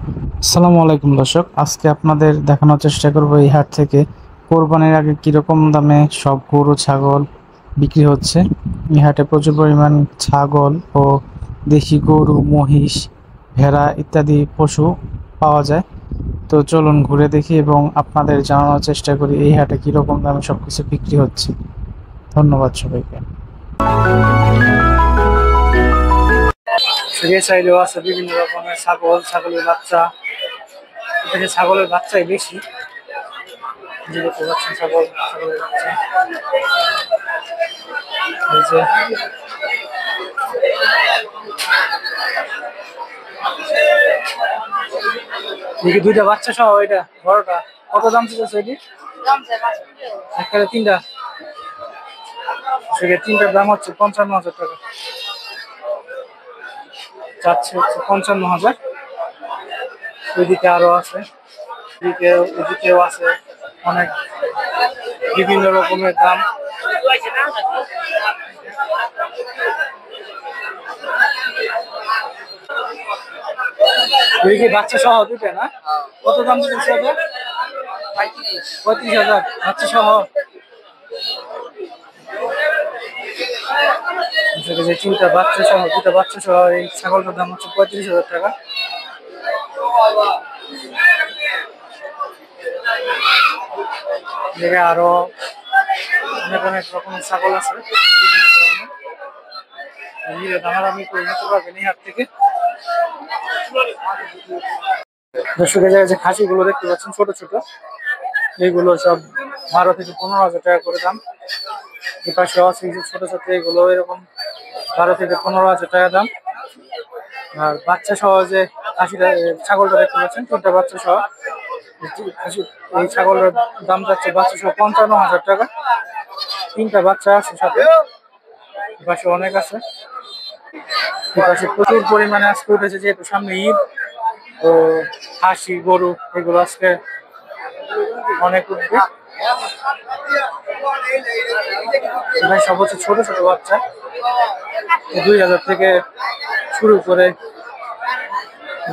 আসসালামু আলাইকুম দর্শক, আজকে আপনাদের দেখানোর চেষ্টা করব এই হাট থেকে কোরবানির আগে কিরকম দামে সব গরু ছাগল বিক্রি হচ্ছে। এই হাটে প্রচুর পরিমাণ ছাগল ও দেশি গরু, মহিষ, ভেড়া ইত্যাদি পশু পাওয়া যায়। তো চলুন ঘুরে দেখি এবং আপনাদের জানানোর চেষ্টা করি এই হাটে কিরকম দামে সবকিছু বিক্রি হচ্ছে। ধন্যবাদ সবাইকে। সাইডেও আছে বিভিন্ন রকমের ছাগল, ছাগলের বাচ্চা। এখানে ছাগলের বাচ্চাই বেশি, যে দেখতে পাচ্ছেন ছাগল, ছাগলের বাচ্চা। এই যে দেখি দুইটা বাচ্চা সহ, এটা বড়টা কত দাম চাইছে? এটি একটা তিনটা, সেটা তিনটার দাম হচ্ছে 55,000 টাকা। চাচ্ছে হচ্ছে 55,000। ওইদিকে আরো আছে, এদিকেও আছে অনেক বিভিন্ন রকমের দাম। এদিকে বাচ্চা সহ দুইটা না, কত দাম দিচ্ছে? 35,000 বাচ্চা সহ। যে তিনটা বাচ্চা সহ, দুটা বাচ্চা সহ এই ছাগলটার দাম হচ্ছে 35,000 টাকা। আরো অনেক অনেক রকমের ছাগল আছে, দামাদামি করে নিতে পারবেন এই হাট থেকে। দর্শকের জায়গায় যে খাসি গুলো দেখতে পাচ্ছেন ছোট ছোট, এইগুলো সব 12 থেকে 15,000 টাকা করে দাম। এই পাশে আছে ছোট ছোট, এগুলো এরকম 12 থেকে 15,000 টাকা দাম। আর বাচ্চা সহ যে খাসিটা, ছাগলটা দেখতে পাচ্ছেন তিনটা বাচ্চা সহ, এই ছাগলের দাম যাচ্ছে বাচ্চা সহ 55,000 টাকা। তিনটা বাচ্চা আছে সাথে, পাশে অনেক আছে। পাশে প্রচুর পরিমাণে আজকে উঠেছে, যেহেতু সামনে ঈদ, তো খাসি গরু এগুলো আজকে অনেক উঠবে। সব হচ্ছে ছোট ছোট বাচ্চা, 2,000 থেকে শুরু করে,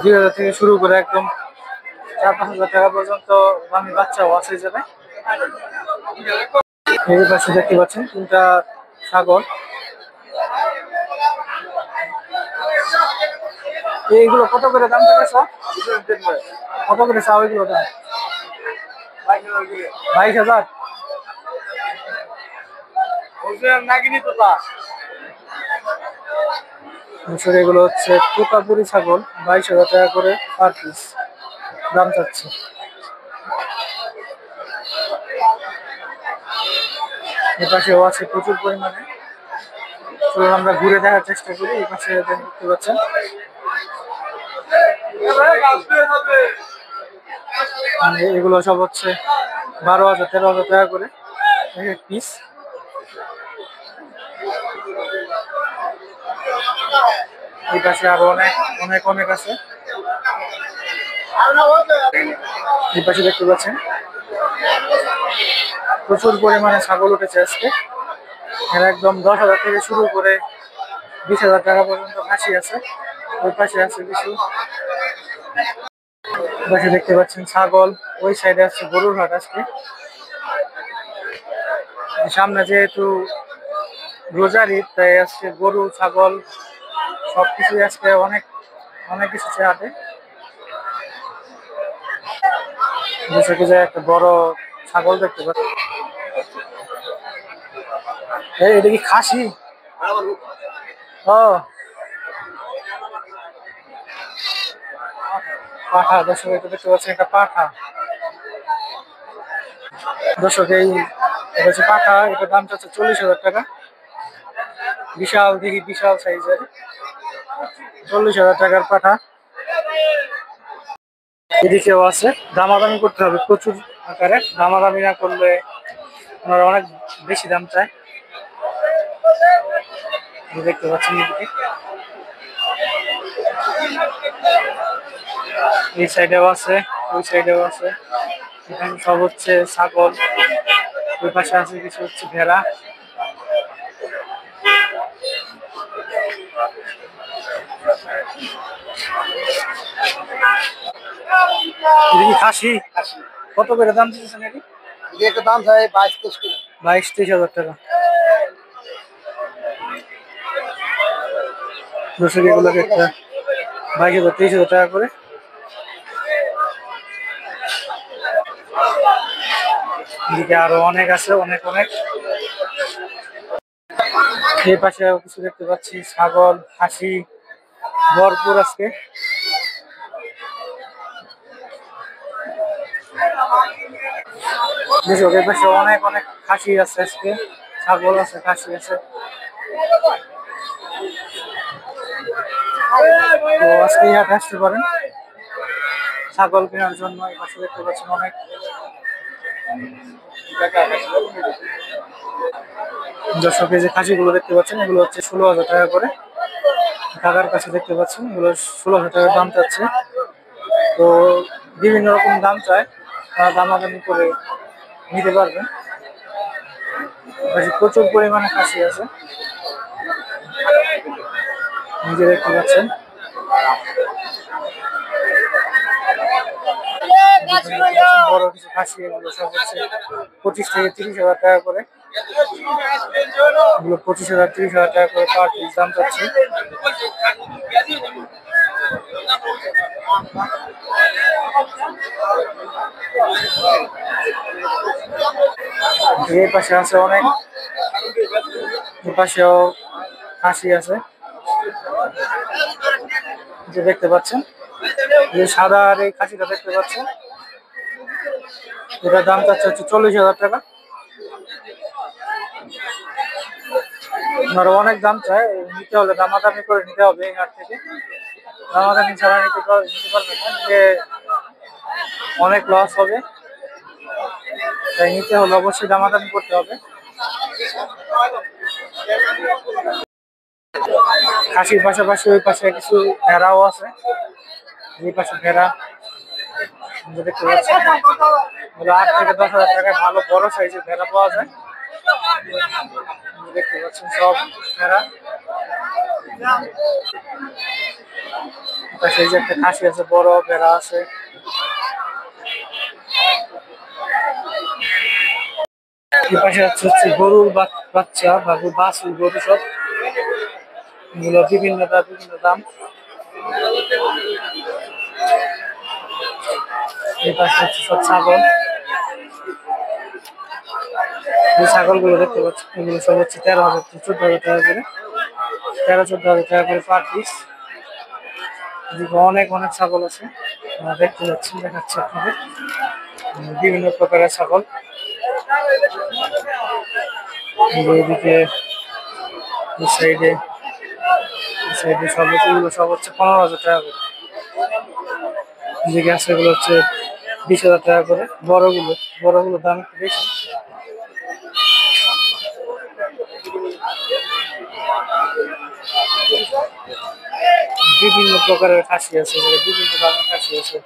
2,000 থেকে শুরু করে একদম 4-5,000 টাকা পর্যন্ত দামি বাচ্চাও আছে যাবে। এই পাশে দেখতে পাচ্ছেন তিনটা ছাগল। এইগুলো কত করে দাম থেকে? কত করে চাও এগুলো দাম? 22,000। এগুলো হচ্ছে তোতাপুরি ছাগল, 22,000 টাকা করে পার পিস দাম চাচ্ছে। এপাশেও আছে প্রচুর পরিমাণে, চলুন আমরা ঘুরে দেখার চেষ্টা করি। এই পাশে দেখতে পাচ্ছেন এগুলো সব হচ্ছে 12,000 13,000 টাকা করে এক পিস। এই পাশে আরো অনেক অনেক অনেক আছে। এই পাশে দেখতে পাচ্ছেন প্রচুর পরিমাণে ছাগল উঠেছে আজকে। এর একদম 10,000 থেকে শুরু করে 20,000 টাকা পর্যন্ত খাসি আছে। ওই পাশে আছে কিছু, পাশে দেখতে পাচ্ছেন ছাগল। ওই সাইডে আছে গরুর হাট আজকে। সামনে যেহেতু রোজার ঈদ, তাই আজকে গরু ছাগল সবকিছুই আজকে অনেক অনেক কিছু হাটে। একটা বড় ছাগল দেখতে পাচ্ছি। এটা কি খাসি? ও পাঠা। দর্শক এটা দেখতে পাচ্ছেন, একটা পাঠা। দর্শক এই হচ্ছে পাঠা, এটার দাম চাচ্ছে 40,000 টাকা। বিশাল দেখি, বিশাল সাইজের 40,000 টাকার পাঠা। এদিকেও আছে, দামাদামি করতে হবে প্রচুর আকারে, দামাদামি না করলে ওনারা অনেক বেশি দাম চায়। দেখতে পাচ্ছেন এদিকে, এই সাইডেও আছে, ওই সাইডেও আছে। এখানে সব হচ্ছে ছাগল। ওই পাশে আছে কিছু হচ্ছে ভেড়া। এটা কি খাসি? কত করে দাম দিচ্ছেন নাকি? একটা দাম চাই 22-23 করে। 22-23 হাজার টাকা। দর্শক এগুলোকে একটা 22,000-23,000 টাকা করে। এদিকে আরো অনেক আছে, অনেক অনেক। এই পাশে কিছু দেখতে পাচ্ছি, ছাগল, খাসি ভরপুর আজকে। দর্শক এই পাশে অনেক অনেক খাসি আছে আজকে, ছাগল আছে, খাসি আছে। তো আজকে এই হাটে আসতে পারেন ছাগল কেনার জন্য। এই পাশে দেখতে পাচ্ছেন অনেক। দর্শক এই যে খাসিগুলো দেখতে পাচ্ছেন, এগুলো হচ্ছে 16,000 টাকা করে। কাকার কাছে দেখতে পাচ্ছেন এগুলো 16,000 টাকার দাম চাচ্ছে। তো বিভিন্ন রকম দাম চায়, তারা দামাদামি করে নিতে পারবেন। প্রচুর পরিমাণে খাসি আছে, নিজে দেখতে পাচ্ছেন। বড় কিছু খাসি, এগুলো সব হচ্ছে 25 থেকে 30 হাজার টাকা করে। এগুলো 25,000-30,000 টাকা করে পার পিস দাম চাচ্ছে। এই পাশে আছে অনেক, এই পাশেও খাসি আছে, যে দেখতে পাচ্ছেন। যে সাদা আর এই খাসিটা দেখতে পাচ্ছেন, এটার দাম চাচ্ছে হচ্ছে 40,000 টাকা। আরো অনেক দাম চায়, নিতে হলে দামাদামি করে নিতে হবে এই হাট থেকে। দামাদামি ছাড়া নিতে পারবেন না, যে অনেক লস হবে। তাই নিতে হলে অবশ্যই দামাদামি করতে হবে। খাসির পাশাপাশি ওই পাশে কিছু ভেড়াও আছে, এই পাশে ভেড়া দেখতে পাচ্ছেন। 8 থেকে 10 হাজার টাকায় ভালো বড় সাইজের ভেড়া পাওয়া যায়। দেখতে পাচ্ছেন সব ভেড়া। পাশে যে একটা খাসি আছে, বড় ভেড়া আছে। এই পাশে হচ্ছে গরুর বাচ্চা বা বাছুর গরু, সব এগুলো বিভিন্ন দাম। এই পাশে হচ্ছে সব ছাগল। এই ছাগলগুলো দেখতে পাচ্ছি, এগুলো সব হচ্ছে 13,000-14,000 টাকা করে। 13-14 হাজার টাকা করে পার পিস। অনেক অনেক ছাগল আছে, দেখতে পাচ্ছেন, দেখাচ্ছে আপনাদের বিভিন্ন প্রকারের ছাগল। এদিকে সাইডে সব এগুলো সব হচ্ছে 15,000 টাকা করে। এদিকে আছে এগুলো হচ্ছে 20,000 টাকা করে। বড়গুলোর দাম একটু বেশি। বিভিন্ন প্রকারের খাসি আছে, বিভিন্ন দামের খাসি আছে।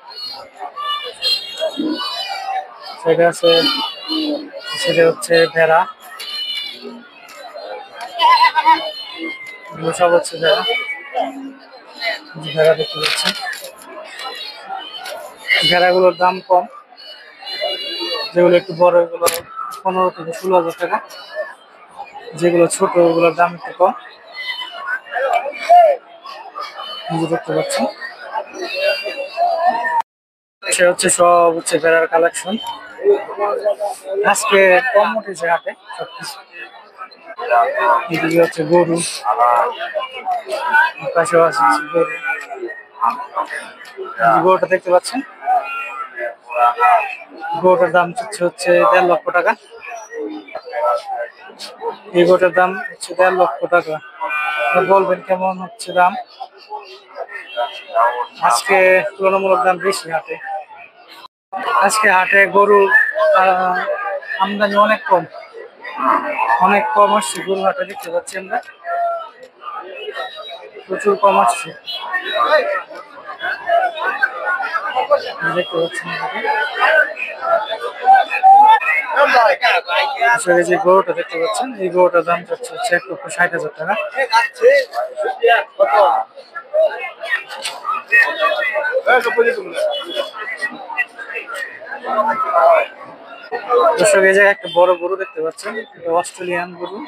সেটা হচ্ছে ভেড়া, এগুলো সব হচ্ছে ভেড়া দেখতে পাচ্ছেন। ভেড়াগুলোর দাম কম, যেগুলো একটু বড় এগুলো 15 থেকে 16 হাজার টাকা। যেগুলো ছোট ওগুলোর দাম একটু কম, দেখতে পাচ্ছেন। সে হচ্ছে সব হচ্ছে ভেড়ার কালেকশন। আজকে কম উঠেছে হাটে সবকিছু। এদিকে হচ্ছে গরু, পাশেও আছে গরু। গরুটা দেখতে পাচ্ছেন, গরুটার দাম হচ্ছে 1.5 লক্ষ টাকা। এই গরুটার দাম হচ্ছে 1.5 লক্ষ টাকা। বলবেন কেমন হচ্ছে দাম? আজকে তুলনামূলক দাম বেশি হাটে। আজকে হাটে গরুর আমদানি অনেক কম, অনেক কম আসছে গরু হাটে, দেখতে পাচ্ছি আমরা প্রচুর কম আসছে, দেখতে পাচ্ছেন। আসলে যে গরুটা দেখতে পাচ্ছেন, এই গরুটার দাম যাচ্ছে হচ্ছে 1,60,000 টাকা। দর্শক এই জায়গায় একটা বড় গরু দেখতে পাচ্ছেন, এটা অস্ট্রেলিয়ান গরু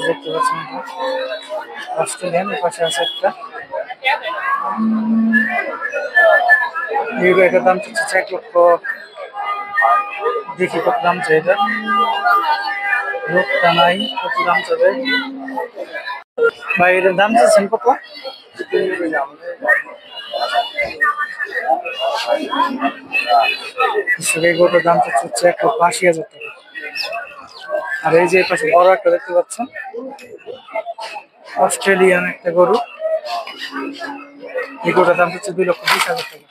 দেখতে পাচ্ছেন, অস্ট্রেলিয়ান। এর পাশে আছে একটা এটার দাম চাচ্ছে 1 লক্ষ, দেখি কত দাম চাই এটা, লোকটা নাই, কত দাম চাবে ভাই? এটার দাম চাচ্ছেন কত? এই গরুটার দাম চাচ্ছে 1,80,000 টাকা। আর এই যে পাশে বড় একটা দেখতে পাচ্ছেন, অস্ট্রেলিয়ান একটা গরু, এই গরুটার দাম হচ্ছে 2,20,000 টাকা।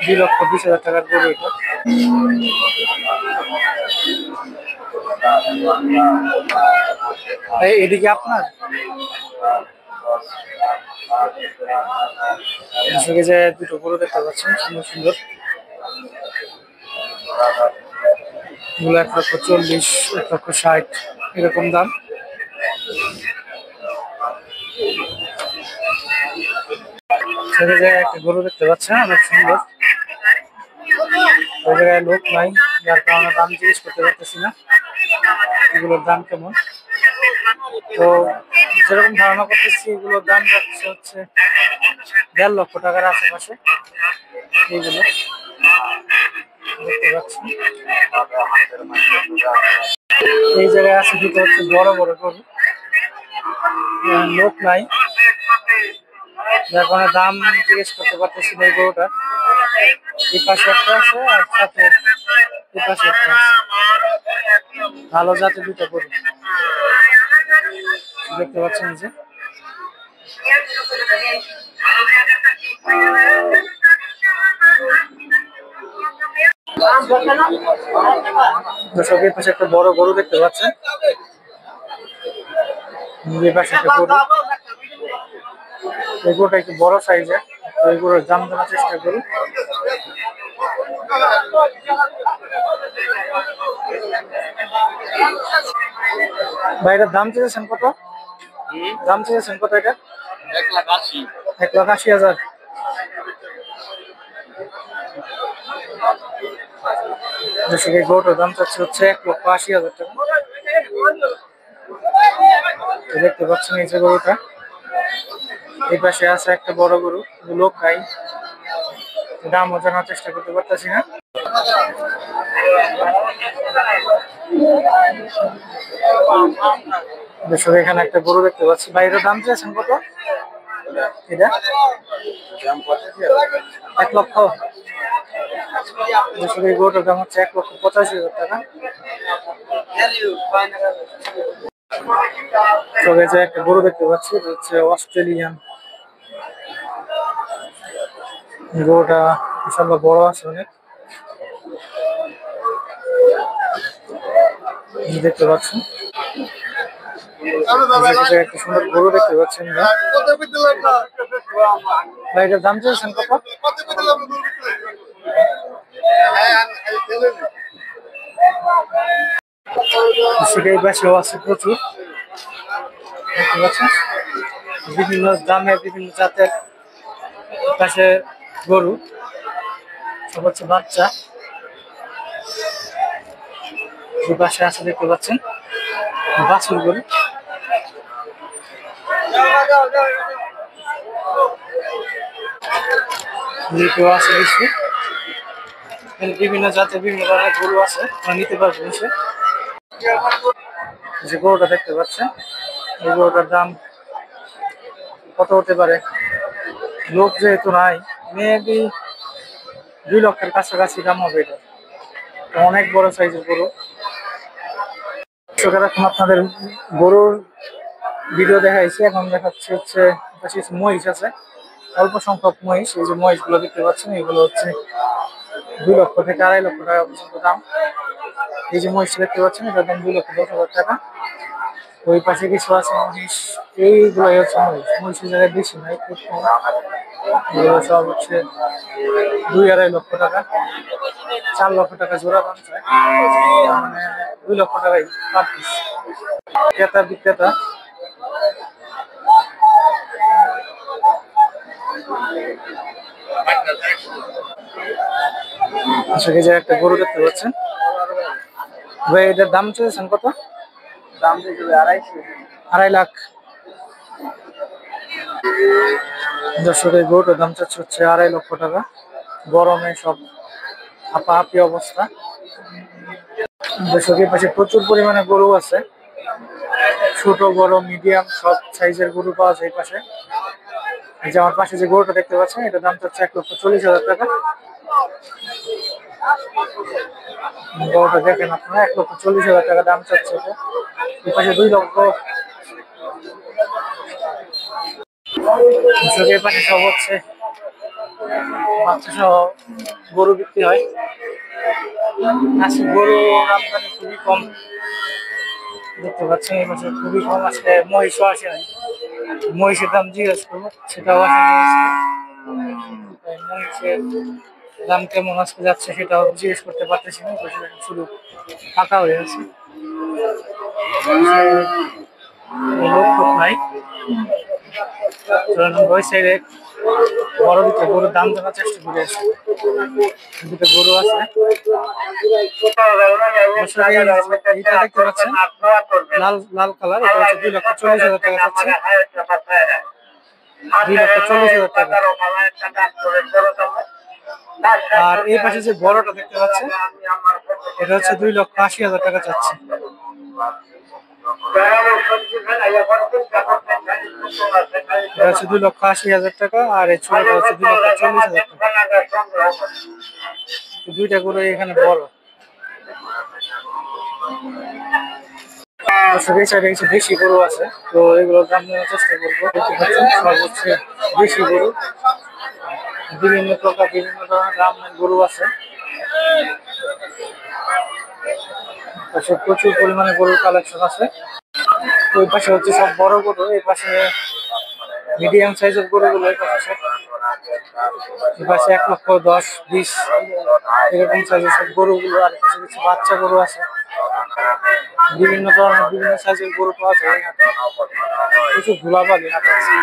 2,20,000 টাকার গরু এটা। এদিকে আপনার যে দুটো গরু দেখতে পাচ্ছেন সুন্দর সুন্দর, এগুলো 1,40,000, 1,60,000 এরকম দাম। সেই জায়গায় একটা গরু দেখতে পাচ্ছেন অনেক সুন্দর, ওই জায়গায় লোক নাই, যার কারণে দাম জিজ্ঞেস করতে পারতেছি না এগুলোর দাম কেমন। তো যেরকম ধারণা করতেছি এগুলোর দাম যাচ্ছে হচ্ছে 1.5 লক্ষ টাকার আশেপাশে। এইগুলো দেখতে পাচ্ছি, এই জায়গায় আছে দুটো হচ্ছে বড় বড় গরু, লোক নাই, যার কারণে দাম জিজ্ঞেস করতে পারতেছি না। এই গরুটা এই পাশে একটা আছে, আর সাথে এই পাশে একটা আছে, ভালো জাতের দুটো গরু দেখতে পাচ্ছেন। যে দর্শকের পাশে একটা বড় গরু দেখতে পাচ্ছেন, এই পাশে একটা গরু, এই গরুটা একটু বড় সাইজের, এই গরুর দাম জানার চেষ্টা করি। ভাই এটার দাম চেয়েছেন কত? দাম চেয়েছেন কত এটা? 1,80,000। 1,80,000। এই গরুটার দাম চাচ্ছে হচ্ছে 1,80,000 টাকা। দেখতে পাচ্ছেন এই যে গরুটা, এই পাশে আছে একটা বড় গরু, লোক নাই, দামও জানার চেষ্টা করতে পারতেছি না। দর্শক এখানে একটা গরু দেখতে পাচ্ছি, বাইরের দাম চেয়েছেন কত? এটা 1 লক্ষ। দর্শক এই গরুটার দাম হচ্ছে 1,85,000 টাকা। তবে যে একটা গরু দেখতে পাচ্ছি, এটা হচ্ছে অস্ট্রেলিয়ান। গরুটা বিশাল বড় আছে অনেক, দেখতে পাচ্ছেন। একটা সুন্দর গরু দেখতে পাচ্ছেন ভাই, এটার দাম চেয়েছেন কত? সেটাই পাশেও আছে প্রচুর, দেখতে পাচ্ছেন বিভিন্ন দামে বিভিন্ন জাতের পাশে গরু, সব হচ্ছে বাচ্চা, যে পাশে আছে দেখতে পাচ্ছেন বাছুর গরু। আছে বেশি, বিভিন্ন জাতের বিভিন্ন ধরনের গরু আছে, নিতে পারবেন এসে। যে গরুটা দেখতে পাচ্ছেন, এই গরুটার দাম কত হতে পারে? লোক যেহেতু নাই, মেবি 2 লক্ষের কাছাকাছি দাম হবে এটা, অনেক বড় সাইজের গরু। এখন আপনাদের গরুর ভিডিও দেখাইছি, এখন দেখাচ্ছি হচ্ছে কিছু মহিষ আছে, অল্প সংখ্যক মহিষ। এই যে মহিষ গুলো দেখতে পাচ্ছেন, এগুলো হচ্ছে 2 লক্ষ থেকে 2.5 লক্ষ টাকা পর্যন্ত দাম। এই যে মহিষ দেখতে পাচ্ছেন, এটার দাম 2,10,000 টাকা। ওই পাশে কিছু আছে মহিষ, এইগুলাই হচ্ছে মহিষ, মহিষের জায়গায় বেশি নাই, খুব কম। এগুলো সব হচ্ছে 2-2.5 লক্ষ টাকা, 4 লক্ষ টাকা জোড়া দাম চায়, মানে 2 লক্ষ টাকাই পার পিস। ক্রেতা বিক্রেতা আচ্ছা, এই যে একটা গরু দেখতে পাচ্ছেন ভাই, এটার দাম চেয়েছেন কত? দাম দিয়েছিল 250। 2.5 লাখ। দর্শক, এই গরুটার দাম চাচ্ছে হচ্ছে 2.5 লক্ষ টাকা। গরমে সব হাঁপাহাঁপি অবস্থা। দর্শক, এই পাশে প্রচুর পরিমাণে গরু আছে, ছোট বড় মিডিয়াম সব সাইজের গরু পাওয়া যায় এই পাশে। এই যে আমার পাশে যে গরুটা দেখতে পাচ্ছেন, এটার দাম চাচ্ছে 1,40,000 টাকা। গরুটা দেখেন আপনারা, 1,40,000 টাকা দাম চাচ্ছে এটা। এই পাশে 2 লক্ষ। এই পাশে সব হচ্ছে বাচ্চা সহ গরু বিক্রি হয়। আজকে গরু আমদানি খুবই কম দেখতে পাচ্ছেন, এই পাশে খুবই কম। আজকে মহিষও আসে নাই, মহিষের দাম জিজ্ঞেস করবো, সেটাও আসেনি আজকে। তাই মহিষের দাম কেমন আজকে যাচ্ছে সেটাও জিজ্ঞেস করতে পারতেছি না, শুধু ফাঁকা হয়ে আছে, লোক টোক নাই। ওই সাইডে বড় দিকে গরুর দাম জানার চেষ্টা করে আসি। দুটো গরু আছে, এইটা দেখতে পাচ্ছেন লাল লাল কালার, এটা হচ্ছে 2,40,000 টাকা চাচ্ছে। 2,40,000 টাকা। আর এই পাশে যে বড়টা দেখতে পাচ্ছেন, এটা হচ্ছে 2,80,000 টাকা চাচ্ছে। এটা হচ্ছে 2,80,000 টাকা, আর এই ছোটটা হচ্ছে 2,40,000 টাকা। দুইটা গরু এখানে বড়। এই সাইডে কিছু দেশি গরু আছে, তো এগুলোর দাম নেওয়ার চেষ্টা করবো। দেখতে পাচ্ছেন সব হচ্ছে দেশি গরু, বিভিন্ন প্রকার বিভিন্ন ধরনের দামের গরু আছে। পাশে প্রচুর পরিমাণে গরুর কালেকশন আছে। ওই পাশে হচ্ছে সব বড় গরু, এই পাশে মিডিয়াম সাইজের গরুগুলো এই পাশে সব। এই পাশে 1,10,20 এরকম সাইজের সব গরুগুলো, আর কিছু কিছু বাচ্চা গরু আছে। বিভিন্ন ধরনের বিভিন্ন সাইজের গরু পাওয়া যায় এখানে। প্রচুর ধুলাবালি হাতে আছে।